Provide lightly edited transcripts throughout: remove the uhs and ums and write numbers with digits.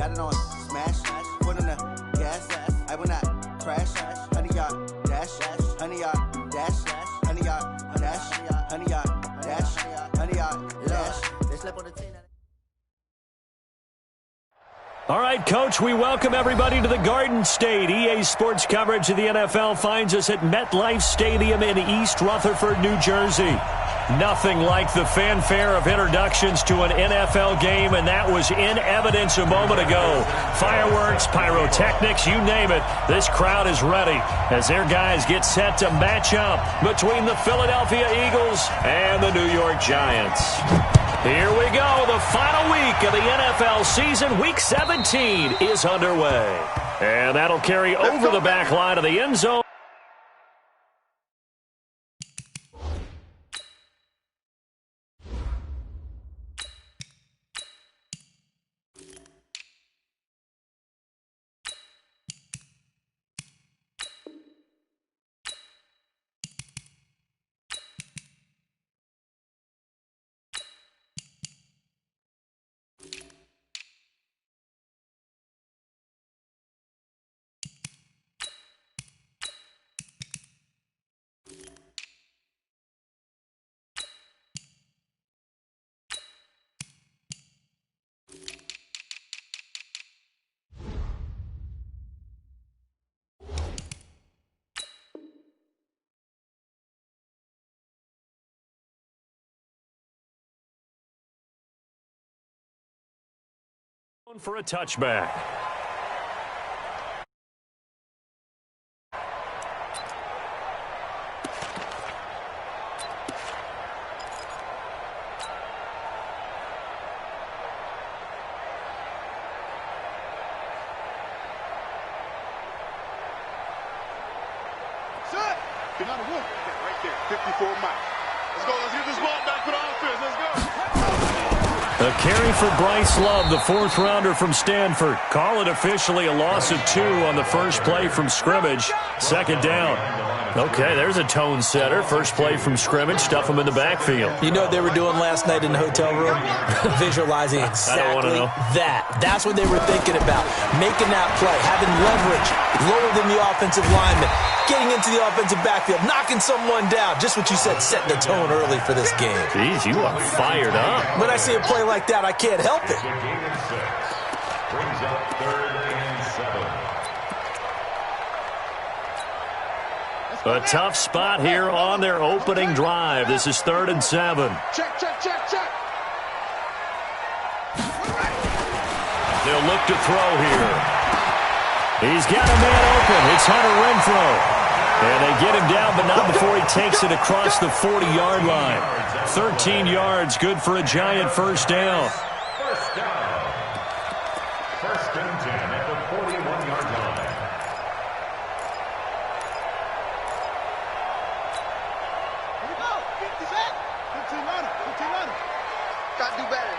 got it on smash, put on the gas, I will not crash, honey yard, dash, honey yard, dash, honey yard, dash, honey yard, dash, honey yard, dash. They slept on the team. All right, Coach, we welcome everybody to the Garden State. EA Sports coverage of the NFL finds us at MetLife Stadium in East Rutherford, New Jersey. Nothing like the fanfare of introductions to an NFL game, and that was in evidence a moment ago. Fireworks, pyrotechnics, you name it. This crowd is ready as their guys get set to match up between the Philadelphia Eagles and the New York Giants. Here we go. The final week of the NFL season, Week 17, is underway. And that'll carry over the back line of the end zone. For a touchback. Get out of work. Right there, 54 miles. Let's go. Let's get this ball back for the offense. Let's go. A carry for Bryce Love, the fourth-rounder from Stanford. Call it officially a loss of 2 on the first play from scrimmage. Second down. Okay, there's a tone setter. First play from scrimmage, stuff them in the backfield. You know what they were doing last night in the hotel room? Visualizing exactly that. That's what they were thinking about. Making that play, having leverage, lower than the offensive lineman, getting into the offensive backfield, knocking someone down. Just what you said, setting the tone early for this game. Jeez, you are fired up. When I see a play like that, I can't help it. Brings up 3rd and 7. A tough spot here on their opening drive. This is 3rd and 7. Check. They'll look to throw here. He's got a man open. It's Hunter Renfrow. And they get him down, but not before he takes it across the 40-yard line. 13 yards, good for a Giant first down. First down. 1st and 10 at the 41-yard line. Here we go. 15 Got to do better.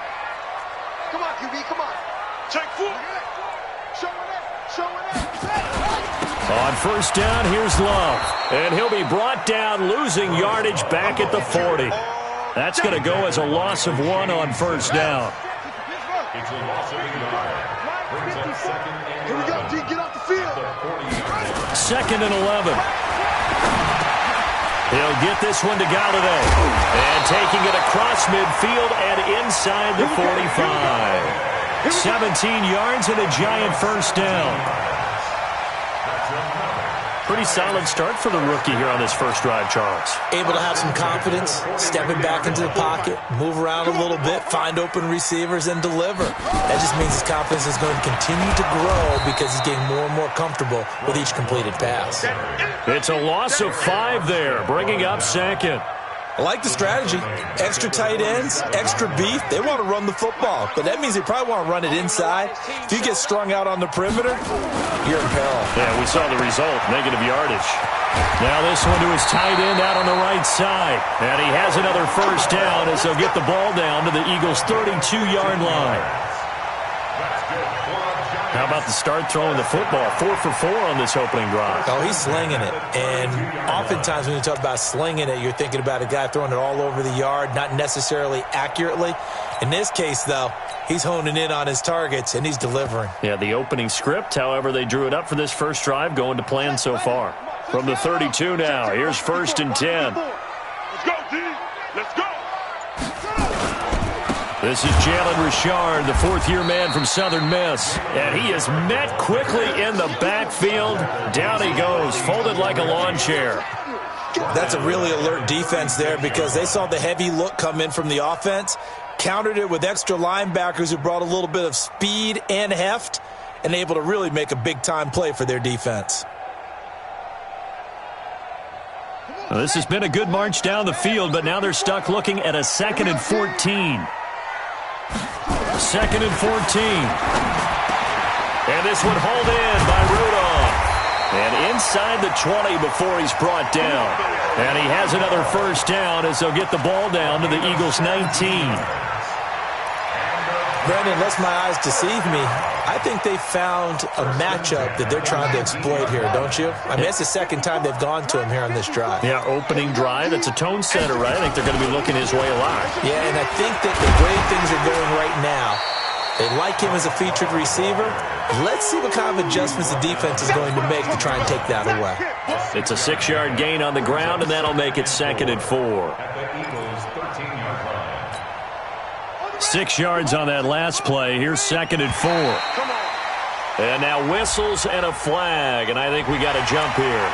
Come on, QB, come on. Check 4. Showing it. On first down, here's Love. And he'll be brought down, losing yardage back at the 40. That's going to go as a loss of 1 on first down. It's a loss of 1 yard. Brings up 2nd and 11. Here we go, G. Get off the field. 2nd and 11. He'll get this one to Galladay. And taking it across midfield and inside the 45. 17 yards and a Giant first down. Pretty solid start for the rookie here on this first drive, Charles. Able to have some confidence, stepping back into the pocket, move around a little bit, find open receivers, and deliver. That just means his confidence is going to continue to grow because he's getting more and more comfortable with each completed pass. It's a loss of 5 there, bringing up 2nd. I like the strategy. Extra tight ends, extra beef. They want to run the football, but that means they probably want to run it inside. If you get strung out on the perimeter, you're in peril. Yeah, we saw the result, negative yardage. Now this one to his tight end out on the right side. And he has another first down as they'll get the ball down to the Eagles' 32-yard line. How about the start throwing the football? 4 for 4 on this opening drive. Oh, he's slinging it. And oftentimes when you talk about slinging it, you're thinking about a guy throwing it all over the yard, not necessarily accurately. In this case, though, he's honing in on his targets, and he's delivering. Yeah, the opening script, however, they drew it up for this first drive, going to plan so far. From the 32 now, here's 1st and 10. Let's go, D. Let's go. This is Jalen Richard, the fourth-year man from Southern Miss. And he is met quickly in the backfield. Down he goes, folded like a lawn chair. That's a really alert defense there because they saw the heavy look come in from the offense, countered it with extra linebackers who brought a little bit of speed and heft, and able to really make a big-time play for their defense. Well, this has been a good march down the field, but now they're stuck looking at a 2nd and 14. 2nd and 14. And this one hauled in by Rudolph. And inside the 20 before he's brought down. And he has another first down as they'll get the ball down to the Eagles' 19. Brandon, unless my eyes deceive me, I think they found a matchup that they're trying to exploit here, don't you? I mean, that's the second time they've gone to him here on this drive. Yeah, opening drive. It's a tone setter, right? I think they're going to be looking his way a lot. Yeah, and I think that the way things are going right now, they like him as a featured receiver. Let's see what kind of adjustments the defense is going to make to try and take that away. It's a 6-yard gain on the ground, and that'll make it 2nd and 4. 6 yards on that last play. Here's 2nd and 4. And now whistles and a flag, and I think we got a jump here.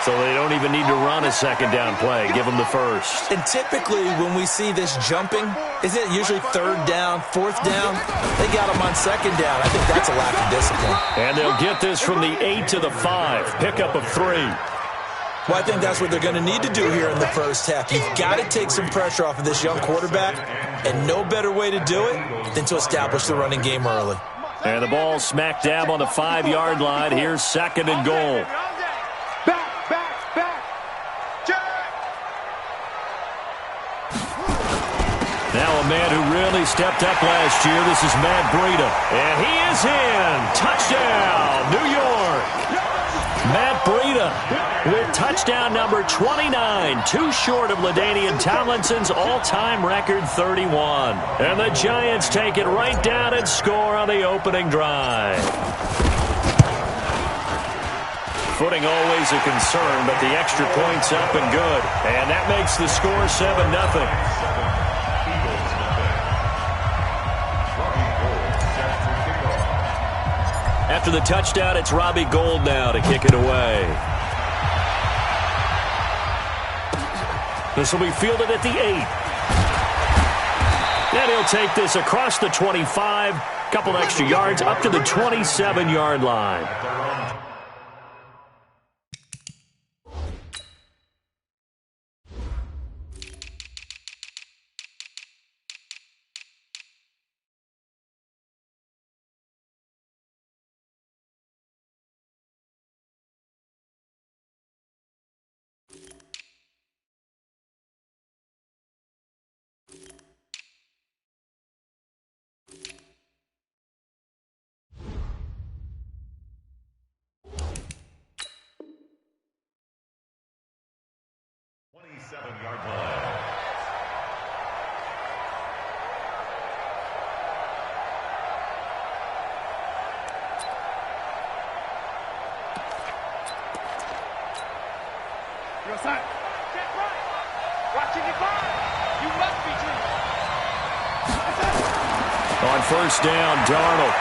So they don't even need to run a 2nd down play. Give them the first. And typically when we see this jumping, isn't it usually 3rd down, 4th down? They got them on 2nd down. I think that's a lack of discipline. And they'll get this from the 8 to the 5. Pickup of 3. Well, I think that's what they're going to need to do here in the first half. You've got to take some pressure off of this young quarterback, and no better way to do it than to establish the running game early. And the ball smack dab on the 5-yard line. Here's 2nd and goal. Now a man who really stepped up last year. This is Matt Breida. And he is in. Touchdown, New York. Matt Breida with touchdown number 29, too short of LaDainian Tomlinson's all-time record 31. And the Giants take it right down and score on the opening drive. Footing always a concern, but the extra point's up and good. And that makes the score 7-0. After the touchdown, it's Robbie Gould now to kick it away. This will be fielded at the 8. And he'll take this across the 25, couple extra yards up to the 27-yard line. On first down, Darnold.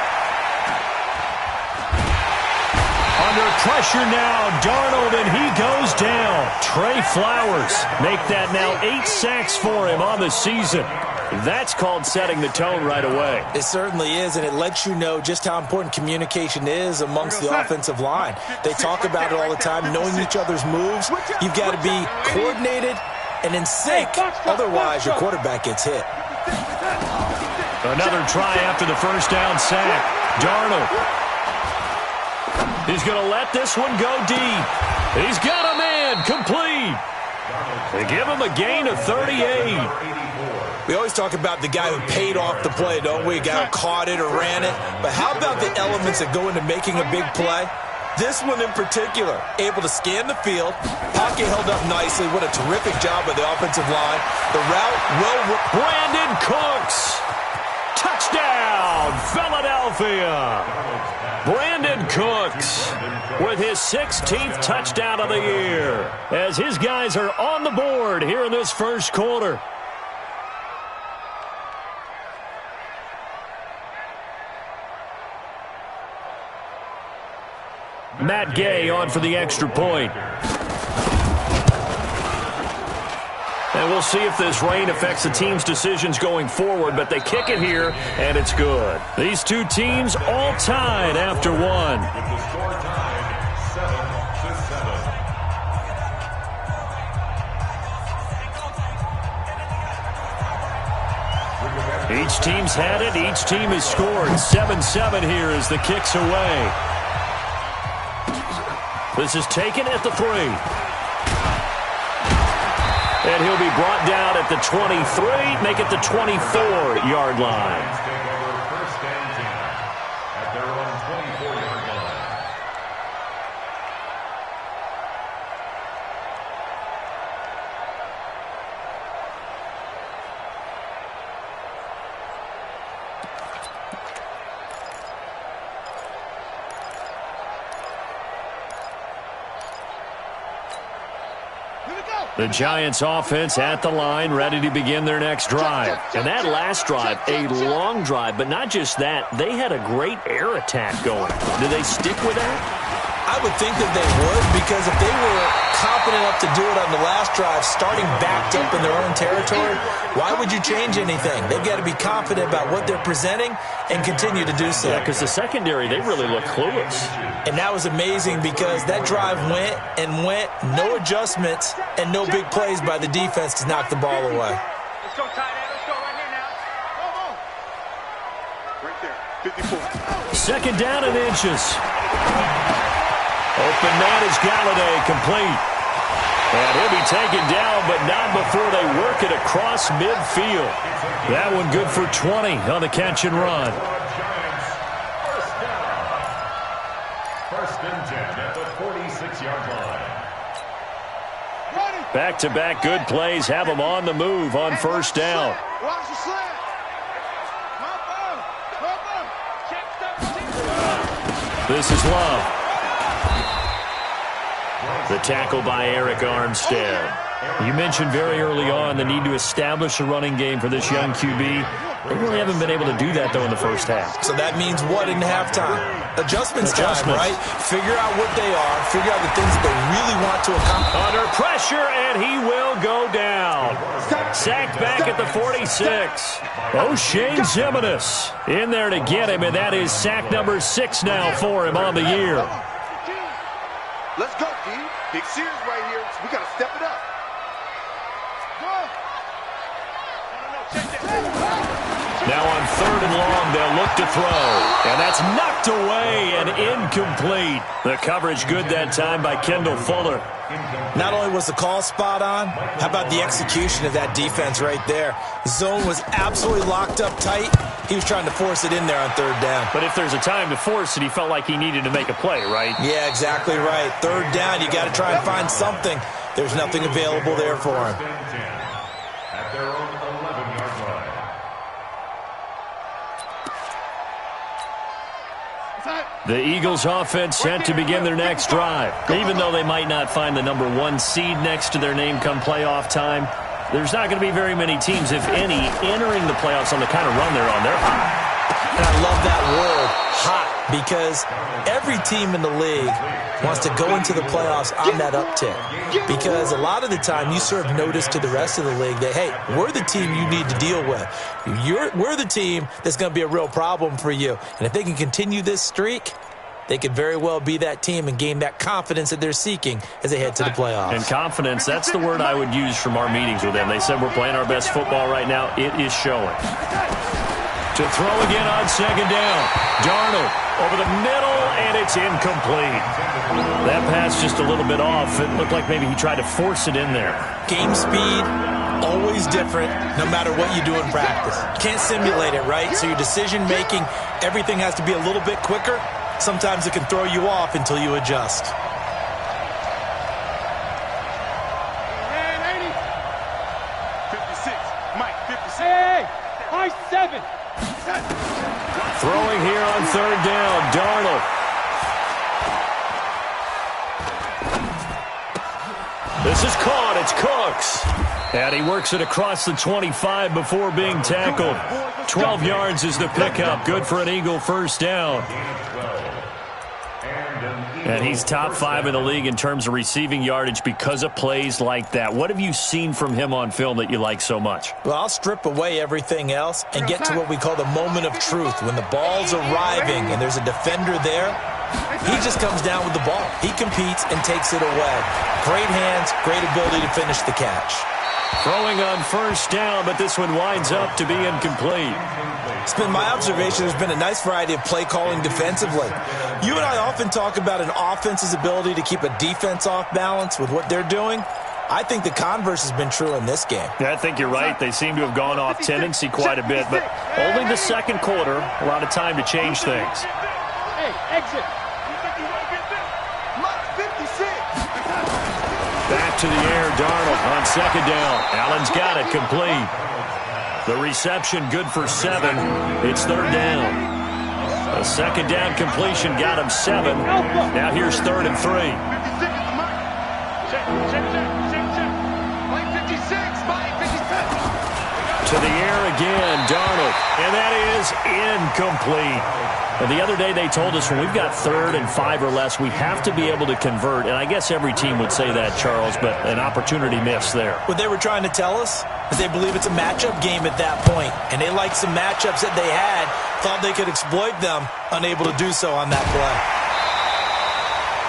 Under pressure now, Darnold, and he goes down. Trey Flowers make that now 8 sacks for him on the season. That's called setting the tone right away. It certainly is, and it lets you know just how important communication is amongst the offensive line. They talk about it all the time, knowing each other's moves. You've got to be coordinated and in sync. Otherwise, your quarterback gets hit. Another try after the first down sack. Darnold. He's going to let this one go deep. He's got a man complete. They give him a gain of 38. We always talk about the guy who paid off the play, don't we? A guy who caught it or ran it. But how about the elements that go into making a big play? This one in particular, able to scan the field, pocket held up nicely. What a terrific job by the offensive line. The route, Brandon Cooks. Touchdown, Philadelphia. Brandon Cooks with his 16th touchdown of the year as his guys are on the board here in this first quarter. Matt Gay on for the extra point. And we'll see if this rain affects the team's decisions going forward, but they kick it here, and it's good. These two teams all tied after one. With the score tied 7-7. Each team's had it. Each team has scored. 7-7 here as the kick's away. This is taken at the 3. And he'll be brought down at the 23, make it the 24-yard line. Take over first and 10 at their own 24-yard line. The Giants offense at the line, ready to begin their next drive. And that last drive, a long drive, but not just that. They had a great air attack going. Do they stick with that? I would think that they would, because if they were confident enough to do it on the last drive, starting backed up in their own territory, why would you change anything? They've got to be confident about what they're presenting and continue to do so. Yeah, because the secondary, they really look clueless. And that was amazing because that drive went and went, no adjustments and no big plays by the defense to knock the ball away. Let's go, tight end. Let's go right here now. Right there, 54. Second down and inches. Open man is Galladay, complete. And he'll be taken down, but not before they work it across midfield. That one good for 20 on the catch and run. Giants, first down. First and 10 at the 46-yard line. Back-to-back good plays have them on the move on first down. Watch the slant. This is Love. The tackle by Eric Armstead. You mentioned very early on the need to establish a running game for this young QB. They really haven't been able to do that, though, in the first half. So that means what in halftime? Adjustments time, right? Figure out what they are. Figure out the things that they really want to accomplish. Under pressure, and he will go down. Sacked back at the 46. O'Shane Zimenez in there to get him, and that is sack number 6 now for him on the year. Let's go, D. Big series right here. We got to step it up. Now on 3rd and long, they'll look to throw. And that's knocked away and incomplete. The coverage good that time by Kendall Fuller. Not only was the call spot on, how about the execution of that defense right there? Zone was absolutely locked up tight. He was trying to force it in there on 3rd down. But if there's a time to force it, he felt like he needed to make a play, right? Yeah, exactly right. 3rd down, you got to try and find something. There's nothing available there for him. At their own 11-yard line. The Eagles offense set to begin their next drive. Even though they might not find the number 1 seed next to their name come playoff time, there's not going to be very many teams, if any, entering the playoffs on the kind of run they're on. They're hot. And I love that word, hot, because every team in the league wants to go into the playoffs on that uptick. Because a lot of the time you serve notice to the rest of the league that, hey, we're the team you need to deal with. We're the team that's going to be a real problem for you. And if they can continue this streak, they could very well be that team and gain that confidence that they're seeking as they head to the playoffs. And confidence, that's the word I would use from our meetings with them. They said we're playing our best football right now. It is showing. To throw again on 2nd down. Darnold over the middle, and it's incomplete. That pass just a little bit off. It looked like maybe he tried to force it in there. Game speed, always different, no matter what you do in practice. Can't simulate it, right? So your decision-making, everything has to be a little bit quicker. Sometimes it can throw you off until you adjust. Throwing here on third down, Darnold. This is caught. It's Cooks. And he works it across the 25 before being tackled. 12 yards is the pickup. Good for an Eagle first down. And he's top 5 in the league in terms of receiving yardage because of plays like that. What have you seen from him on film that you like so much? Well, I'll strip away everything else and get to what we call the moment of truth. When the ball's arriving and there's a defender there, he just comes down with the ball. He competes and takes it away. Great hands, great ability to finish the catch. Throwing on first down, but this one winds up to be incomplete. It's been my observation there's been a nice variety of play calling defensively. You and I often talk about an offense's ability to keep a defense off balance with what they're doing. I think the converse has been true in this game. Yeah, I think you're right. They seem to have gone off tendency quite a bit, but only the second quarter, a lot of time to change things. Hey, exit. Back to the air, Darnold on second down. Allen's got it, complete. The reception good for 7. It's third down. A second down completion got him 7. Now here's 3rd and 3. To the air again, Darnold. And that is incomplete. And the other day they told us when we've got 3rd and 5 or less, we have to be able to convert. And I guess every team would say that, Charles, but an opportunity missed there. What they were trying to tell us is they believe it's a matchup game at that point. And they liked some matchups that they had, thought they could exploit them, unable to do so on that play.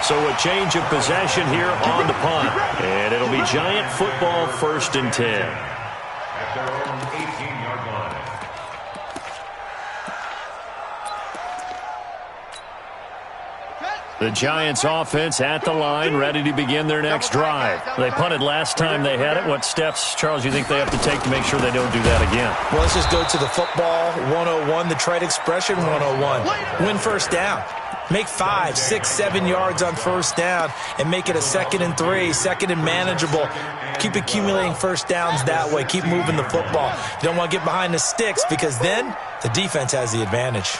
So a change of possession here on the punt. And it'll be Giant football 1st and 10. At their own 18-yard line. The Giants offense at the line, ready to begin their next drive. They punted last time they had it. What steps, Charles, you think they have to take to make sure they don't do that again? Well, let's just go to the football 101, the trade expression 101. Win first down. Make 5, 6, 7 yards on first down and make it a 2nd and 3, 2nd and manageable. Keep accumulating first downs that way. Keep moving the football. You don't want to get behind the sticks because then the defense has the advantage.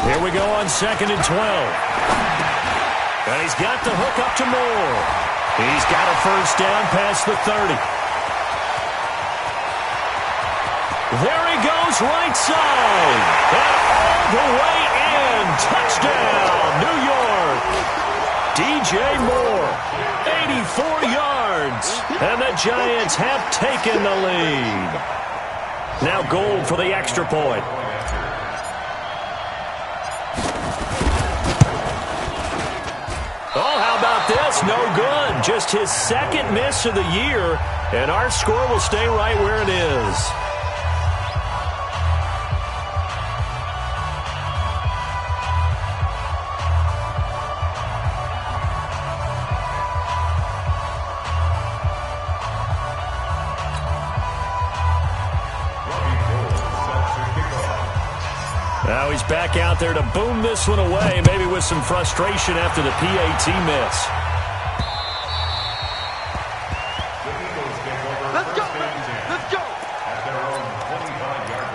Here we go on 2nd and 12. And he's got the hook up to Moore. He's got a first down past the 30. There he goes, right side. And all the way in. Touchdown, New York. DJ Moore, 84 yards. And the Giants have taken the lead. Now Gold for the extra point. Oh, how about this? No good. Just his 2nd miss of the year, and our score will stay right where it is. Now he's back out there to boom this one away, maybe with some frustration after the PAT miss. Let's go, let's go. At their own 25-yard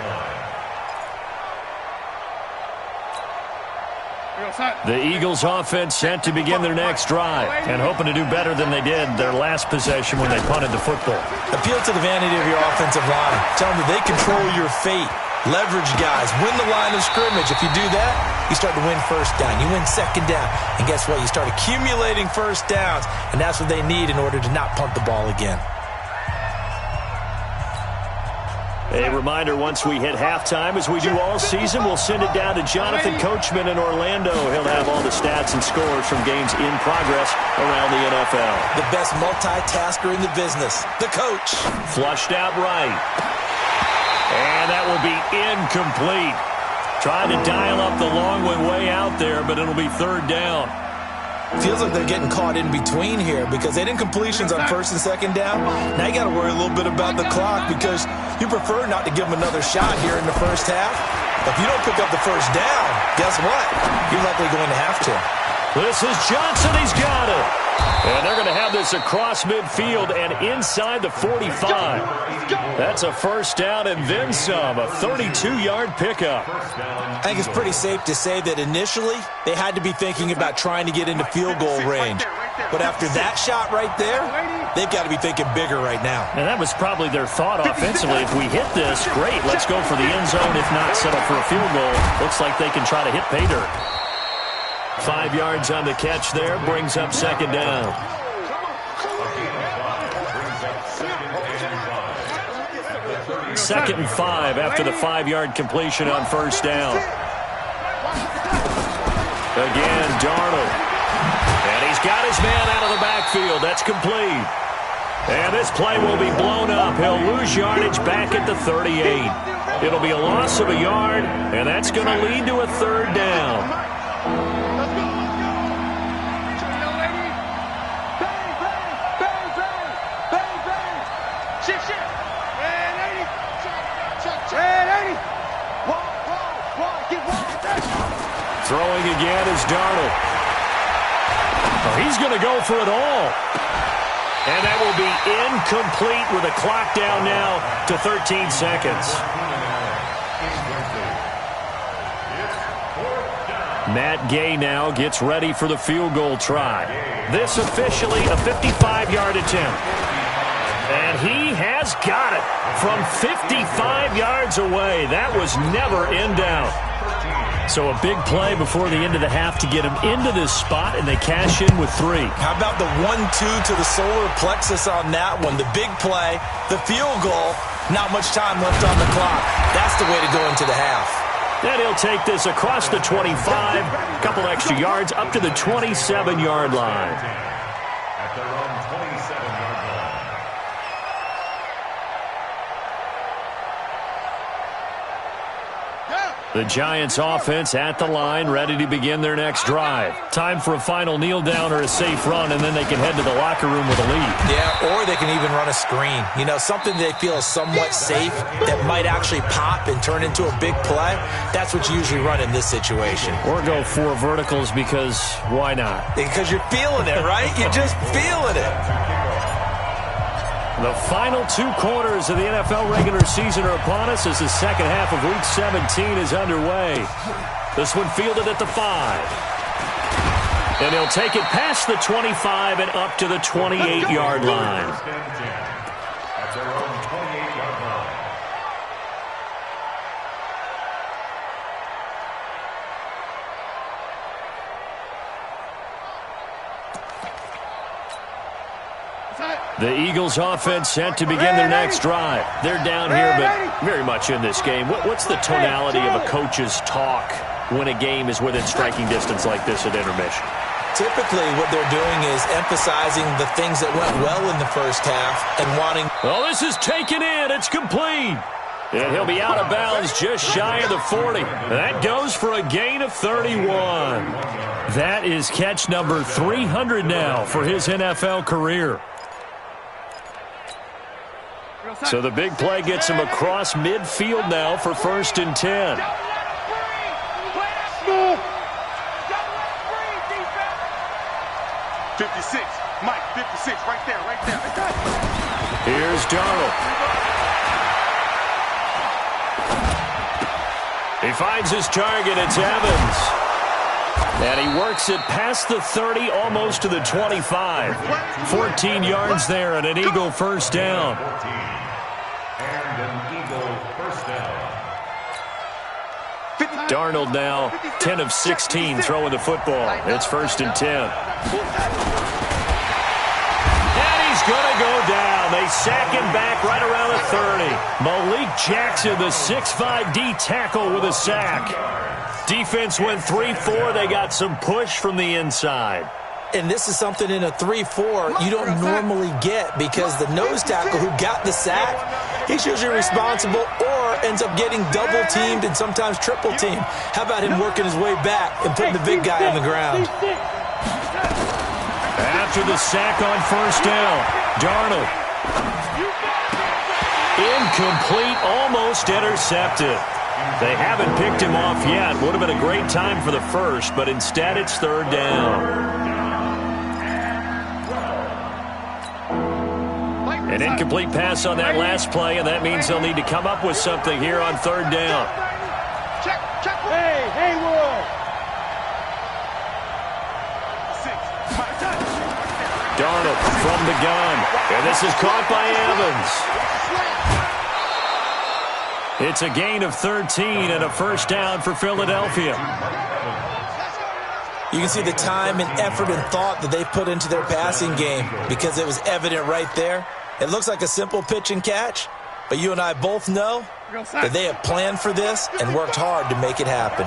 line. The Eagles offense set to begin their next drive and hoping to do better than they did their last possession when they punted the football. Appeal to the vanity of your offensive line. Tell them that they control your fate. Leverage guys. Win the line of scrimmage. If you do that, you start to win first down. You win second down. And guess what? You start accumulating first downs. And that's what they need in order to not punt the ball again. A reminder, once we hit halftime, as we do all season, we'll send it down to Jonathan Coachman in Orlando. He'll have all the stats and scores from games in progress around the NFL. The best multitasker in the business, the coach. Flushed out right. And that will be incomplete. Trying to dial up the long way out there, but it'll be third down. Feels like they're getting caught in between here because they didn't completions on first and second down. Now you got to worry a little bit about the clock because you prefer not to give them another shot here in the first half. If you don't pick up the first down, guess what? You're likely going to have to. This is Johnson. He's got it. And they're going to have this across midfield and inside the 45. That's a first down and then some, a 32-yard pickup. I think it's pretty safe to say that initially they had to be thinking about trying to get into field goal range. But after that shot right there, they've got to be thinking bigger right now. And that was probably their thought offensively. If we hit this, great. Let's go for the end zone. If not, settle for a field goal. Looks like they can try to hit pay dirt. 5 yards on the catch there, brings up second down. Second and 5 after the 5-yard completion on first down. Again, Darnold. And he's got his man out of the backfield. That's complete. And this play will be blown up. He'll lose yardage back at the 38. It'll be a loss of a yard, and that's going to lead to a third down. Throwing again is Darnold. Oh, he's going to go for it all. And that will be incomplete with a clock down now to 13 seconds. Matt Gay now gets ready for the field goal try. This officially a 55-yard attempt. And he has got it from 55 yards away. That was never in doubt. So a big play before the end of the half to get him into this spot, and they cash in with 3. How about the 1-2 to the solar plexus on that one? The big play, the field goal, not much time left on the clock. That's the way to go into the half. Then he'll take this across the 25, a couple extra yards up to the 27-yard line. At their own 27-yard line. The Giants offense at the line, ready to begin their next drive. Time for a final kneel down or a safe run, and then they can head to the locker room with a lead. Yeah, or they can even run a screen. You know, something they feel is somewhat safe that might actually pop and turn into a big play. That's what you usually run in this situation. Or go 4 verticals because why not? Because you're feeling it, right? You're just feeling it. The final 2 quarters of the NFL regular season are upon us as the second half of Week 17 is underway. This one fielded at the 5. And he'll take it past the 25 and up to the 28-yard line. At their own 28-yard line. The Eagles offense set to begin their next drive. They're down here, but very much in this game. What's the tonality of a coach's talk when a game is within striking distance like this at intermission? Typically, what they're doing is emphasizing the things that went well in the first half and wanting... Oh, this is taken in. It's complete. And he'll be out of bounds just shy of the 40. That goes for a gain of 31. That is catch number 300 now for his NFL career. So the big play gets him across midfield now for 1st and 10. Mike, 56, right there. Here's Darnold. He finds his target. It's Evans. And he works it past the 30, almost to the 25. 14 yards there and an Eagle first down. And an Eagle first down. Darnold now 10 of 16 throwing the football. It's 1st and 10. And he's going to go down. They sack him back right around the 30. Malik Jackson, the 6'5" D tackle with a sack. Defense went 3-4. They got some push from the inside. And this is something in a 3-4 you don't normally get because the nose tackle who got the sack, he's usually responsible, or ends up getting double-teamed and sometimes triple-teamed. How about him working his way back and putting the big guy on the ground? After the sack on first down, Darnold. Incomplete, almost intercepted. They haven't picked him off yet. Would have been a great time for the first, but instead it's third down. An incomplete pass on that last play, and that means they'll need to come up with something here on third down. Check. Hey, Haywood. Darnold from the gun, and this is caught by Evans. It's a gain of 13 and a first down for Philadelphia. You can see the time and effort and thought that they put into their passing game because it was evident right there. It looks like a simple pitch and catch, but you and I both know that they have planned for this and worked hard to make it happen.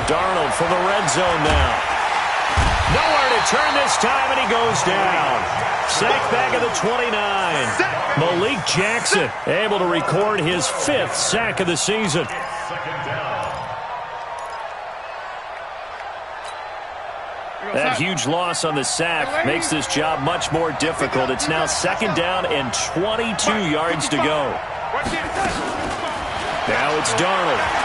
Darnold for the red zone now. Nowhere to turn this time, and he goes down. Sack back at the 29. Malik Jackson able to record his 5th sack of the season. That huge loss on the sack makes this job much more difficult. It's now second down and 22 yards to go. Now it's Darnold.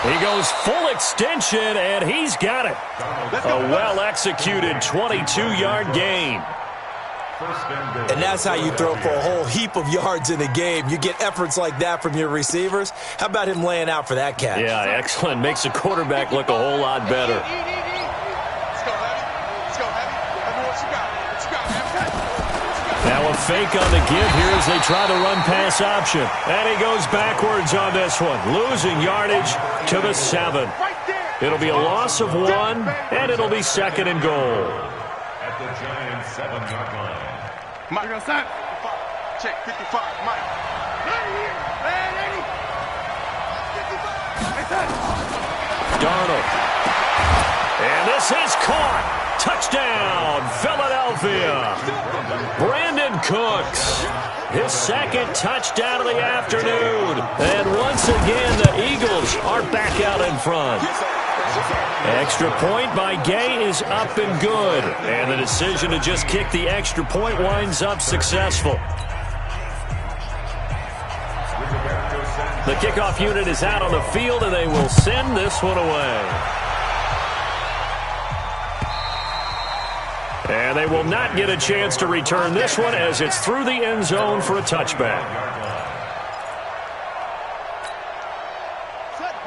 He goes full extension, and he's got it. A well-executed 22-yard gain. And that's how you throw for a whole heap of yards in a game. You get efforts like that from your receivers. How about him laying out for that catch? Yeah, excellent. Makes the quarterback look a whole lot better. Now a fake on the give here as they try the run-pass option. And he goes backwards on this one, losing yardage to the 7. It'll be a loss of 1, and it'll be second and goal. At the Giants' 7-yard line. Mike, check 55, Mike. Darnold. And this is caught. Touchdown, Philadelphia. Brandon Cooks, his second touchdown of the afternoon. And once again, the Eagles are back out in front. Extra point by Gay is up and good. And the decision to just kick the extra point winds up successful. The kickoff unit is out on the field, and they will send this one away. And they will not get a chance to return this one as it's through the end zone for a touchback.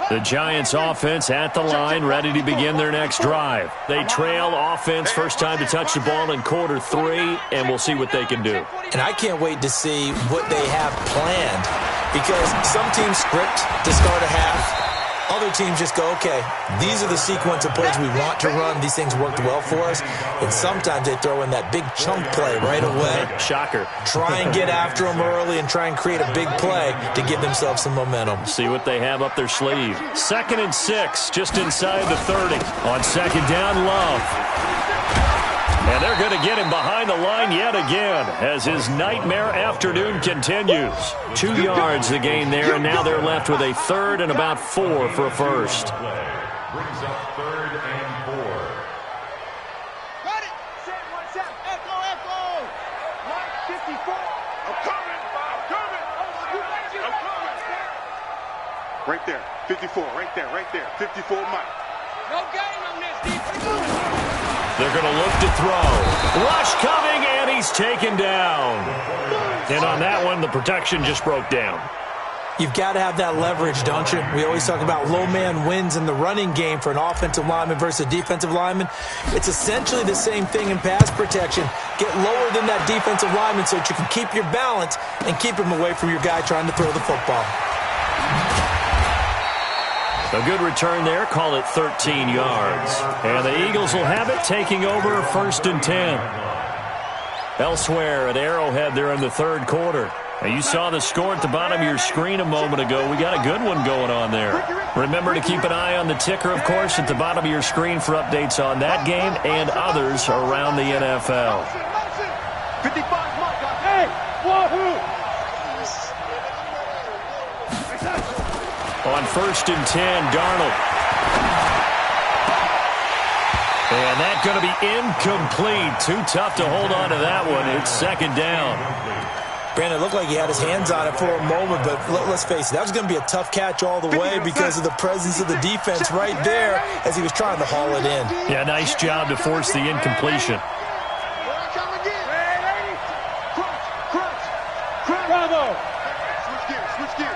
The Giants offense at the line, ready to begin their next drive. They trail offense first time to touch the ball in quarter 3, and we'll see what they can do. And I can't wait to see what they have planned because some teams script to start a half. Other teams just go, okay, these are the sequence of plays we want to run. These things worked well for us. And sometimes they throw in that big chunk play right away. Shocker. Try and get after them early and try and create a big play to give themselves some momentum. See what they have up their sleeve. 2nd and 6, just inside the 30. On second down, Love. And they're going to get him behind the line yet again as his nightmare afternoon continues. 2 yards the gain there, and now they're left with a 3rd and about 4 for a first. Brings up 3rd and 4. Got it. Set, 1 set. Echo. Mark 54. I'm coming. Right there. 54. Right there. 54, Mike. No gain on this defense. They're going to look to throw. Rush coming, and he's taken down. And on that one, the protection just broke down. You've got to have that leverage, don't you? We always talk about low man wins in the running game for an offensive lineman versus a defensive lineman. It's essentially the same thing in pass protection. Get lower than that defensive lineman so that you can keep your balance and keep him away from your guy trying to throw the football. A good return there. Call it 13 yards. And the Eagles will have it, taking over 1st and 10. Elsewhere at Arrowhead, they're in the 3rd quarter. Now, you saw the score at the bottom of your screen a moment ago. We got a good one going on there. Remember to keep an eye on the ticker, of course, at the bottom of your screen for updates on that game and others around the NFL. 55 Mike. Hey, wahoo! On 1st and 10, Darnold. And that's going to be incomplete. Too tough to hold on to that one. It's 2nd down. Brandon, it looked like he had his hands on it for a moment, but let's face it, that was going to be a tough catch all the way because of the presence of the defense right there as he was trying to haul it in. Yeah, nice job to force the incompletion. Bravo! Switch gears.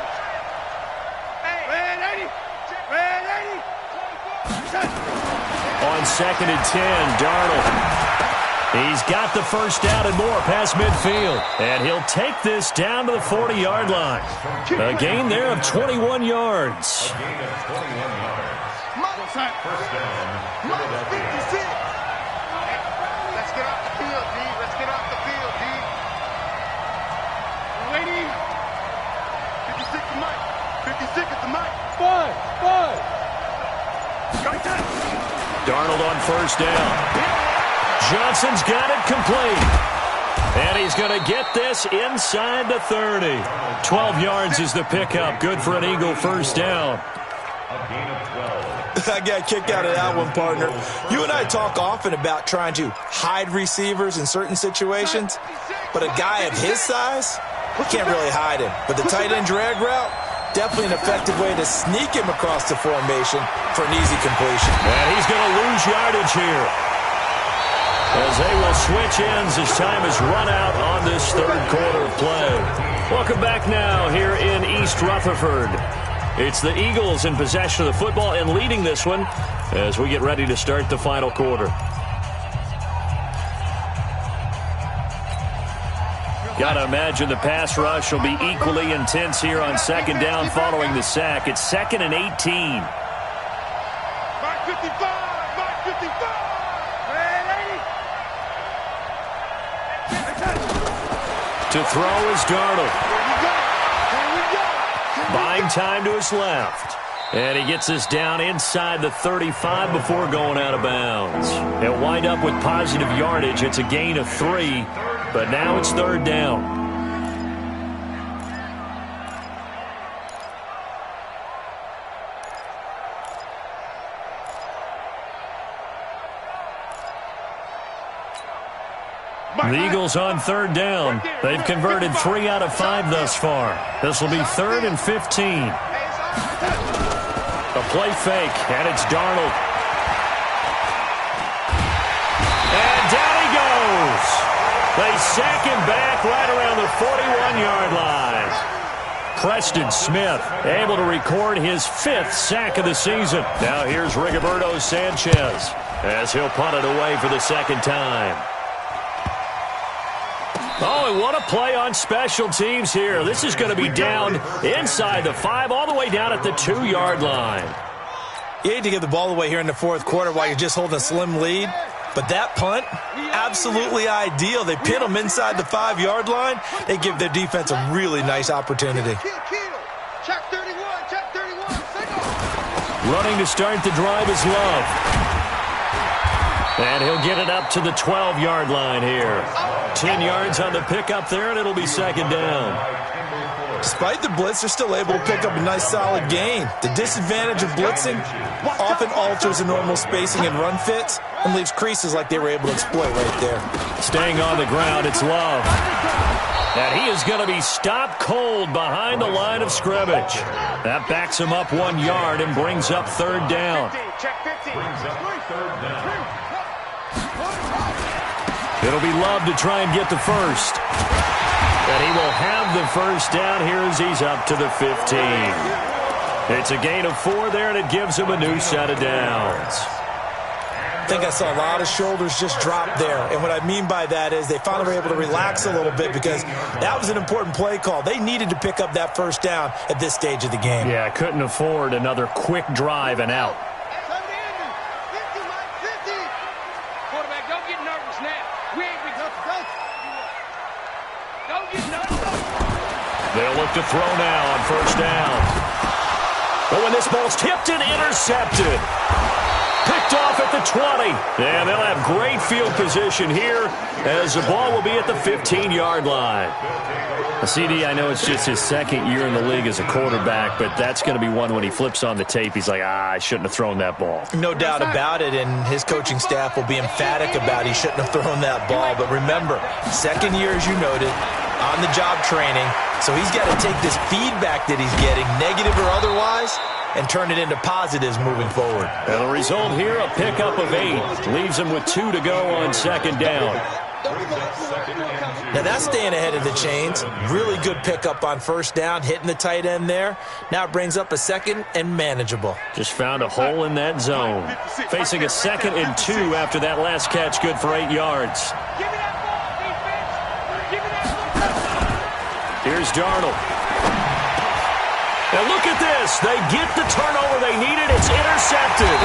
On 2nd and 10, Darnold. He's got the first down and more past midfield. And he'll take this down to the 40-yard line. A gain there of 21 yards. A gain of 21 yards. First down. Mike 56! Let's get off the field, D. Let's get off the field, D. Waiting! 56 to Mike. 56 at the Mike. Five! Darnold on 1st down. Johnson's got it complete. And he's going to get this inside the 30. 12 yards is the pickup. Good for an Eagle first down. A gain of 12. I got kicked out of that one, partner. You and I talk often about trying to hide receivers in certain situations, but a guy of his size, we can't really hide him. But the tight end drag route, definitely an effective way to sneak him across the formation for an easy completion. And he's going to lose yardage here, as they will switch ends as time has run out on this 3rd quarter of play. Welcome back now here in East Rutherford. It's the Eagles in possession of the football and leading this one as we get ready to start the final quarter. Gotta imagine the pass rush will be equally intense here on 2nd down following the sack. It's 2nd and 18. Mike 55! Mike 55! To throw is Darnold. Buying time to his left. And he gets this down inside the 35 before going out of bounds. He'll wind up with positive yardage. It's a gain of 3, but now it's 3rd down. The Eagles on 3rd down. They've converted 3 out of 5 thus far. This will be 3rd and 15. A play fake, and it's Darnold. And down he goes. They sack him back right around the 41-yard line. Preston Smith able to record his 5th sack of the season. Now here's Rigoberto Sanchez as he'll punt it away for the 2nd time. Oh, and what a play on special teams here. This is going to be down inside the 5, all the way down at the 2-yard line. You hate to give the ball away here in the 4th quarter while you're just holding a slim lead, but that punt, absolutely ideal. They pin them inside the 5-yard line. They give their defense a really nice opportunity. Check 31, check 31, signal. Running to start the drive is Love. And he'll get it up to the 12-yard line here. 10 yards on the pickup there, and it'll be 2nd down. Despite the blitz, they're still able to pick up a nice solid gain. The disadvantage of blitzing often alters the normal spacing and run fits and leaves creases like they were able to exploit right there. Staying on the ground, it's Love. And he is going to be stopped cold behind the line of scrimmage. That backs him up 1 yard and brings up 3rd down. Check 15. Brings up 3rd down. It'll be Love to try and get the first. And he will have the first down here as he's up to the 15. It's a gain of 4 there, and it gives him a new set of downs. I think I saw a lot of shoulders just drop there. And what I mean by that is they finally were able to relax a little bit because that was an important play call. They needed to pick up that first down at this stage of the game. Yeah, couldn't afford another quick drive and out. Quarterback, don't get nervous now. We ain't don't get nervous. They'll look to throw now on first down. But when this ball's tipped and intercepted. Picked off at the 20. And they'll have great field position here as the ball will be at the 15-yard line. CD, I know it's just his second year in the league as a quarterback, but that's going to be one when he flips on the tape. He's like, I shouldn't have thrown that ball. No doubt about it, and his coaching staff will be emphatic about he shouldn't have thrown that ball. But remember, second year, as you noted, on-the-job training, so he's got to take this feedback that he's getting, negative or otherwise, and turn it into positives moving forward. And the result here, a pickup of 8. Leaves him with 2 to go on second down. Now that's staying ahead of the chains. Really good pickup on first down, hitting the tight end there. Now it brings up a second and manageable. Just found a hole in that zone. Facing a 2nd and 2 after that last catch, good for 8 yards. Here's Darnold. And look at this. They get the turnover they needed. It's intercepted.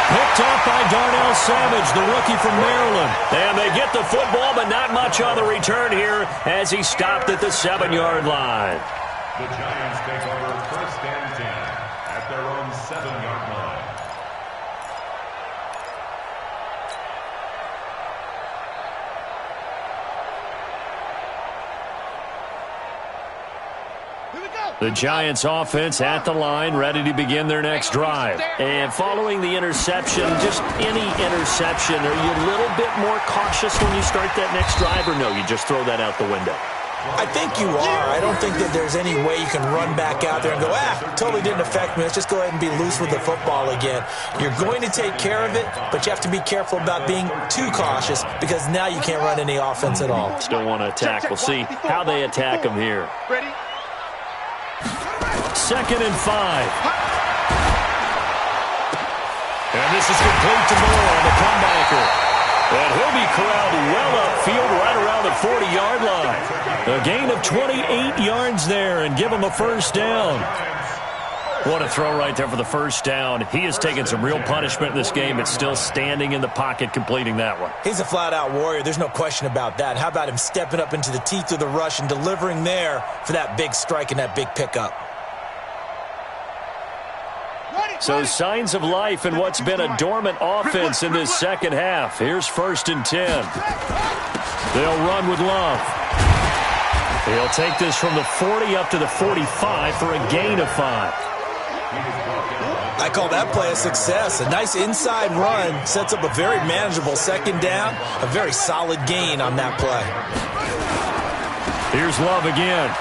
Picked off by Darnell Savage, the rookie from Maryland. And they get the football, but not much on the return here as he stopped at the 7-yard line. The Giants take over first and 10 at their own 7-yard line. The Giants offense at the line, ready to begin their next drive. And following the interception, just any interception, are you a little bit more cautious when you start that next drive, or no, you just throw that out the window? I think you are. I don't think that there's any way you can run back out there and go, totally didn't affect me. Let's just go ahead and be loose with the football again. You're going to take care of it, but you have to be careful about being too cautious because now you can't run any offense at all. Still want to attack. We'll see how they attack them here. Ready? 2nd and 5. And this is complete to Moore on the comebacker. And he'll be corralled well upfield right around the 40-yard line. A gain of 28 yards there and give him a first down. What a throw right there for the first down. He has taken some real punishment in this game, but still standing in the pocket completing that one. He's a flat-out warrior. There's no question about that. How about him stepping up into the teeth of the rush and delivering there for that big strike and that big pickup? So signs of life in what's been a dormant offense in this second half. Here's 1st and 10. They'll run with Love. He'll take this from the 40 up to the 45 for a gain of 5. I call that play a success. A nice inside run sets up a very manageable second down. A very solid gain on that play. Here's Love again.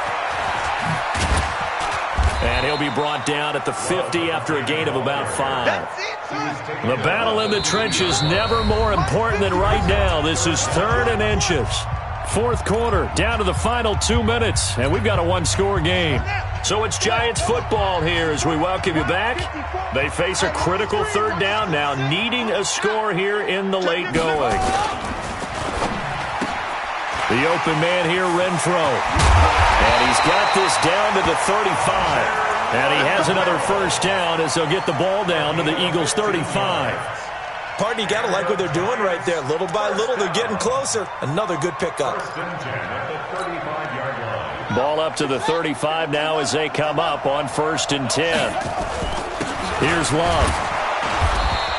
And he'll be brought down at the 50 after a gain of about 5. The battle in the trenches never more important than right now. This is 3rd and inches. 4th quarter, down to the final 2 minutes, and we've got a 1-score game. So it's Giants football here as we welcome you back. They face a critical 3rd down now, needing a score here in the late going. The open man here, Renfro. And he's got this down to the 35. And he has another first down as they'll get the ball down to the Eagles' 35. Pardon, you got to like what they're doing right there. Little by little, they're getting closer. Another good pickup. Ball up to the 35 now as they come up on 1st and 10. Here's Love.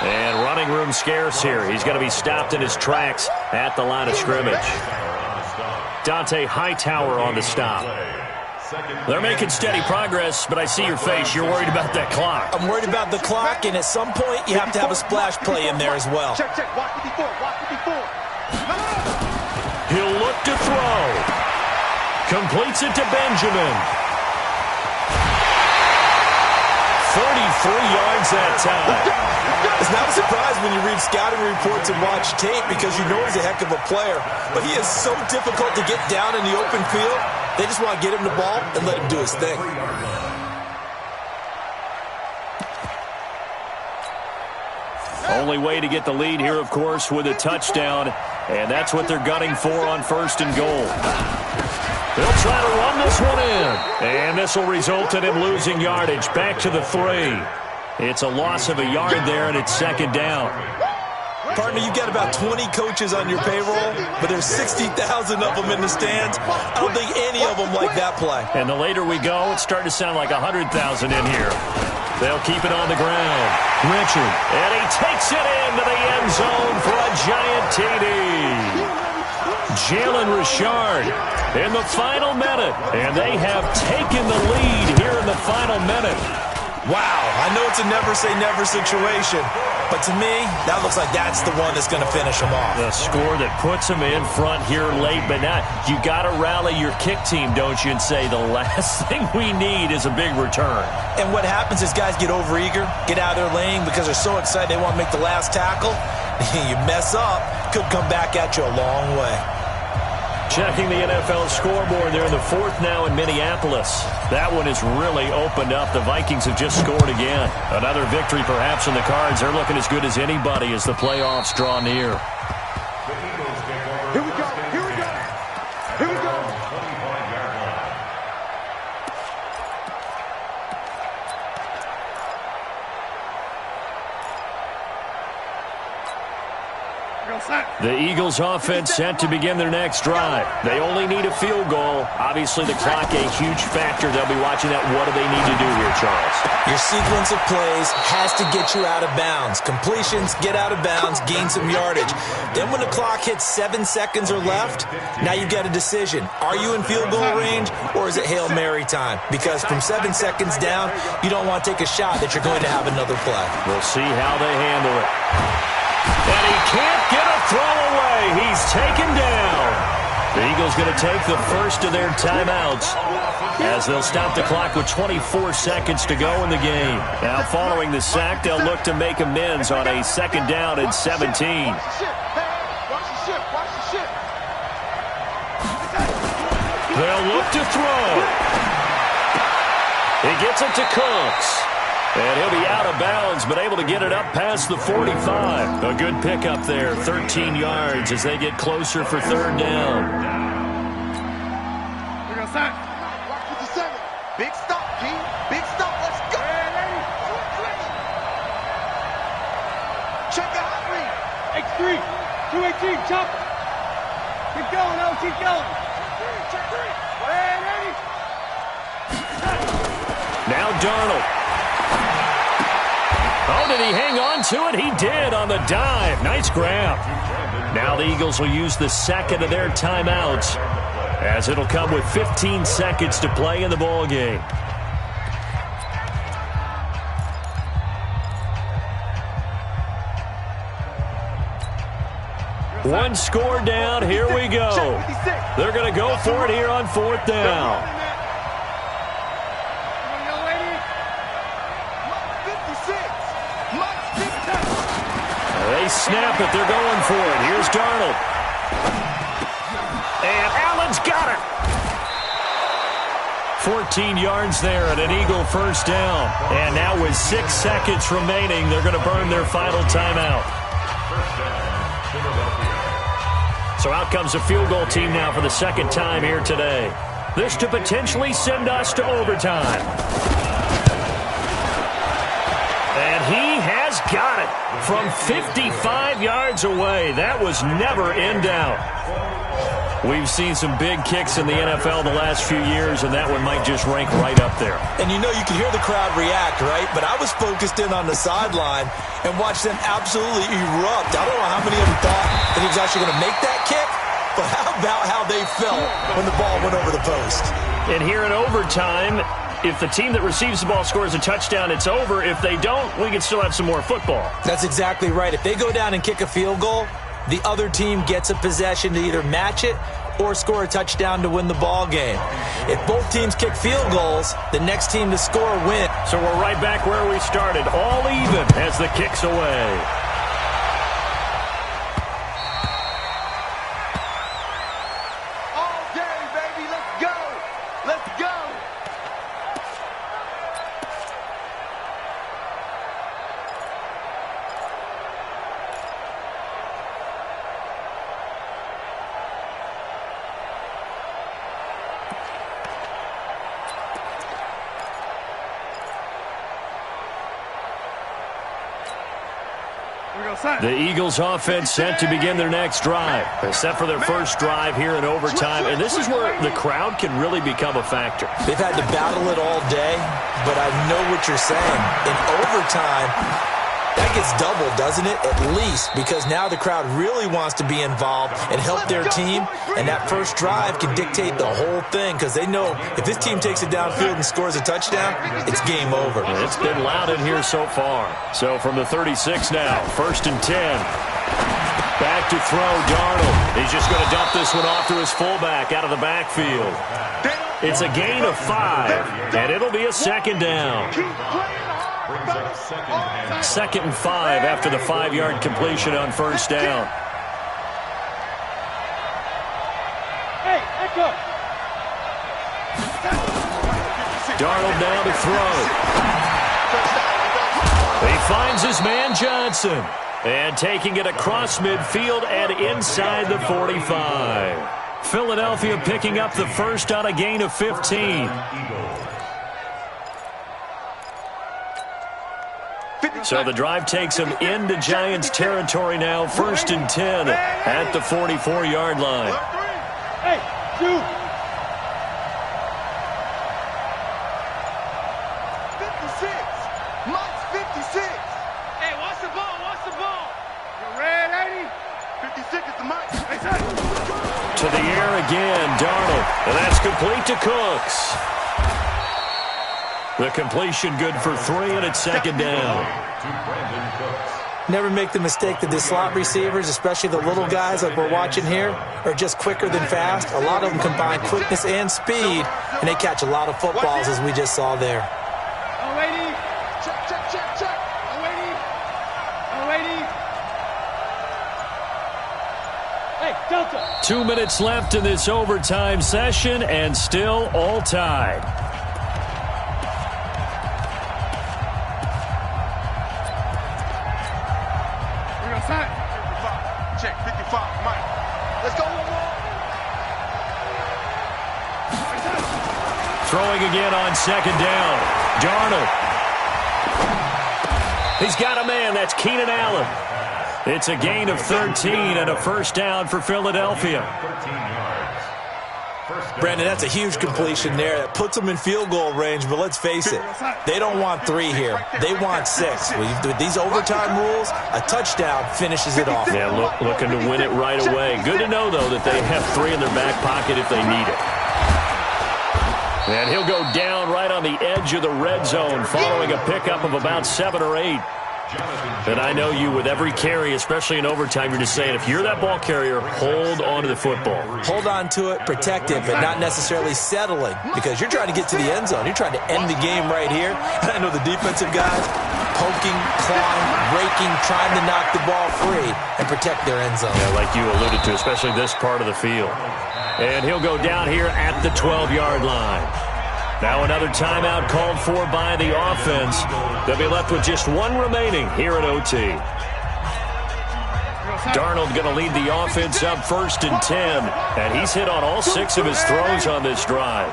And running room scarce here. He's going to be stopped in his tracks at the line of scrimmage. Dante Hightower on the stop. They're making steady progress, but I see your face. You're worried about that clock. I'm worried about the clock, and at some point, you have to have a splash play in there as well. Check. Watch it before. He'll look to throw. Completes it to Benjamin. 33 yards that time. It's not a surprise when you read scouting reports and watch tape because you know he's a heck of a player. But he is so difficult to get down in the open field. They just want to get him the ball and let him do his thing. Only way to get the lead here, of course, with a touchdown. And that's what they're gunning for on 1st and goal. They'll try to run this one in. And this will result in him losing yardage back to the 3. It's a loss of a yard there, and it's 2nd down. Partner, you've got about 20 coaches on your payroll, but there's 60,000 of them in the stands. I don't think any of them like that play. And the later we go, it's starting to sound like 100,000 in here. They'll keep it on the ground. Richard. And he takes it into the end zone for a giant TD. Jalen Richard in the final minute. And they have taken the lead here in the final minute. Wow, I know it's a never-say-never situation, but to me, that looks like that's the one that's going to finish them off. The score that puts them in front here late, but now you got to rally your kick team, don't you, and say the last thing we need is a big return. And what happens is guys get overeager, get out of their lane because they're so excited they want to make the last tackle. You mess up, could come back at you a long way. Checking the NFL scoreboard, they're in the fourth now in Minneapolis. That one has really opened up. The Vikings have just scored again. Another victory perhaps in the cards. They're looking as good as anybody as the playoffs draw near. Here we go. Here we go. Here we go. The Eagles offense set to begin their next drive. They only need a field goal. Obviously, the clock a huge factor. They'll be watching that. What do they need to do here, Charles? Your sequence of plays has to get you out of bounds. Completions, get out of bounds, gain some yardage. Then when the clock hits 7 seconds or left, now you've got a decision. Are you in field goal range or is it Hail Mary time? Because from 7 seconds down, you don't want to take a shot that you're going to have another play. We'll see how they handle it. And he can't get a throw away. He's taken down. The Eagles going to take the first of their timeouts as they'll stop the clock with 24 seconds to go in the game. Now, following the sack, they'll look to make amends on a second down and 17. They'll look to throw. He gets it to Cooks. And he'll be out of bounds, but able to get it up past the 45. A good pickup there, 13 yards as they get closer for third down. We're going to sack. 57. Big stop, G. Big stop. Let's go. Check out read. X3. 218. Chop. Keep going, L. Keep going. Check three. Now Darnold. Oh, did he hang on to it? He did on the dive. Nice grab. Now the Eagles will use the second of their timeouts as it'll come with 15 seconds to play in the ball game. One score down. Here we go. They're going to go for it here on fourth down. They snap it. They're going for it. Here's Darnold. And Allen's got it. 14 yards there and an Eagle first down. And now with 6 seconds remaining, they're going to burn their final timeout. So out comes the field goal team now for the second time here today. This to potentially send us to overtime. And he has got it from 55 yards away. That was never in doubt. We've seen some big kicks in the NFL the last few years, and that one might just rank right up there. And you know, you can hear the crowd react, right? But I was focused in on the sideline and watched them absolutely erupt. I don't know how many of them thought that he was actually going to make that kick, but how about how they felt when the ball went over the post? And here in overtime, if the team that receives the ball scores a touchdown, it's over. If they don't, we can still have some more football. That's exactly right. If they go down and kick a field goal, the other team gets a possession to either match it or score a touchdown to win the ball game. If both teams kick field goals, the next team to score wins. So we're right back where we started, all even as the kick's away. All day, baby. Let's go. Let's go. The Eagles offense set to begin their next drive. They're set for their first drive here in overtime, and this is where the crowd can really become a factor. They've had to battle it all day, but I know what you're saying. In overtime, that gets doubled, doesn't it? At least, because now the crowd really wants to be involved and help their team, and that first drive can dictate the whole thing because they know if this team takes it downfield and scores a touchdown, it's game over. It's been loud in here so far. So from the 36 now, 1st and 10. Back to throw, Darnold. He's just going to dump this one off to his fullback out of the backfield. It's a gain of 5, and it'll be a 2nd down. 2nd and 5 after the 5-yard completion on 1st down. Hey, Echo. Darnold now to throw. He finds his man Johnson. And taking it across midfield and inside the 45. Philadelphia picking up the first on a gain of 15. So the drive takes him into Giants territory now. 1st and 10 at the 44-yard line. Hey, shoot. 56. Mike's 56. Hey, watch the ball, watch the ball. You red, 80? 56 is the Mike. To the air again, Darnold. And that's complete to Cooks. The completion good for 3, and it's 2nd down. Never make the mistake that the slot receivers, especially the little guys like we're watching here, are just quicker than fast. A lot of them combine quickness and speed, and they catch a lot of footballs, as we just saw there. Alrighty. Check, check, check, check. Alrighty. Alrighty. Hey, Delta. 2 minutes left in this overtime session, and still all tied. Check, 55, Mike. Let's go. Throwing again on 2nd down. Darnold. He's got a man. That's Keenan Allen. It's a gain of 13 and a 1st down for Philadelphia. Brandon, that's a huge completion there. That puts them in field goal range, but let's face it, they don't want 3 here. They want 6. With these overtime rules, a touchdown finishes it off. Yeah, looking to win it right away. Good to know, though, that they have 3 in their back pocket if they need it. And he'll go down right on the edge of the red zone following a pickup of about 7 or 8. And I know you, with every carry, especially in overtime, you're just saying, if you're that ball carrier, hold on to the football. Hold on to it, protect it, but not necessarily settling, because you're trying to get to the end zone. You're trying to end the game right here. And I know the defensive guys poking, clawing, raking, trying to knock the ball free and protect their end zone. Yeah, like you alluded to, especially this part of the field. And he'll go down here at the 12-yard line. Now another timeout called for by the offense. They'll be left with just 1 remaining here at OT. Darnold going to lead the offense up 1st and 10. And he's hit on all 6 of his throws on this drive.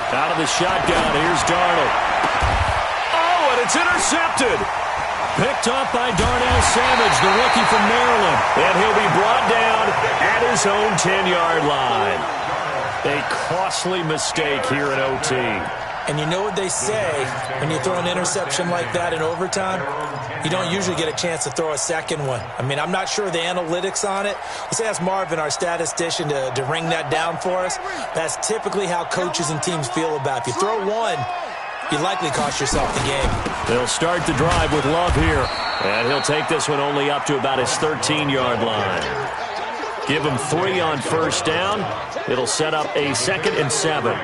Out of the shotgun, here's Darnold. Oh, and it's intercepted. Picked up by Darnell Savage, the rookie from Maryland. And he'll be brought down at his own 10-yard line. A costly mistake here in OT. And you know what they say, when you throw an interception like that in overtime, you don't usually get a chance to throw a second one. I mean, I'm not sure of the analytics on it. Let's ask Marvin, our statistician, to ring that down for us. That's typically how coaches and teams feel about it. If you throw one, you likely cost yourself the game. They'll start the drive with Love here. And he'll take this one only up to about his 13-yard line. Give him 3 on 1st down. It'll set up a 2nd and 7.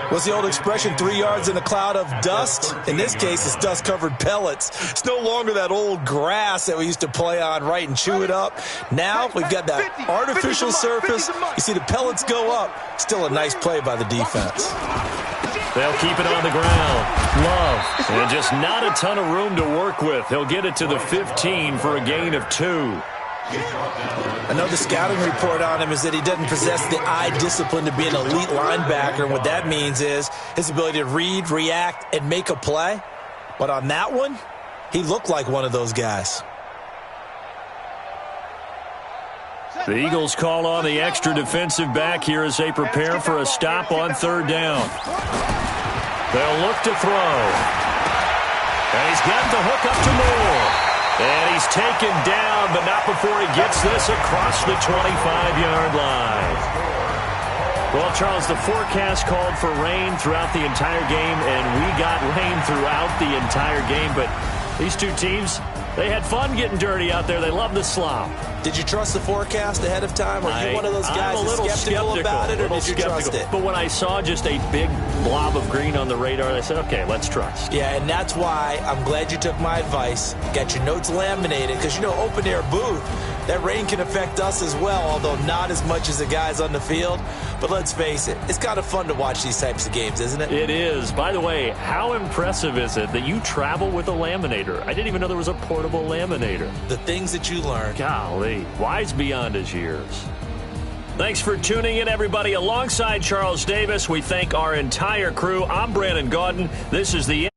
What's the old expression, 3 yards in a cloud of dust? In this case, it's dust-covered pellets. It's no longer that old grass that we used to play on, right, and chew it up. Now we've got that artificial surface. You see the pellets go up. Still a nice play by the defense. They'll keep it on the ground. Love. And just not a ton of room to work with. He'll get it to the 15 for a gain of 2. I know the scouting report on him is that he doesn't possess the eye discipline to be an elite linebacker. And what that means is his ability to read, react, and make a play. But on that one, he looked like one of those guys. The Eagles call on the extra defensive back here as they prepare for a stop on third down. They'll look to throw. And he's got the hook up to Moore. And he's taken down, but not before he gets this across the 25-yard line. Well, Charles, the forecast called for rain throughout the entire game, and we got rain throughout the entire game. But these two teams, they had fun getting dirty out there. They love the slop. Did you trust the forecast ahead of time? Or are you one of those guys that's skeptical about it, or did you trust it? But when I saw just a big blob of green on the radar, I said, okay, let's trust. Yeah, and that's why I'm glad you took my advice. Got your notes laminated, because, you know, open-air booth, that rain can affect us as well, although not as much as the guys on the field. But let's face it, it's kind of fun to watch these types of games, isn't it? It is. By the way, how impressive is it that you travel with a laminator? I didn't even know there was a portable laminator. The things that you learn. Golly, wise beyond his years. Thanks for tuning in, everybody. Alongside Charles Davis, we thank our entire crew. I'm Brandon Gaudin. This is the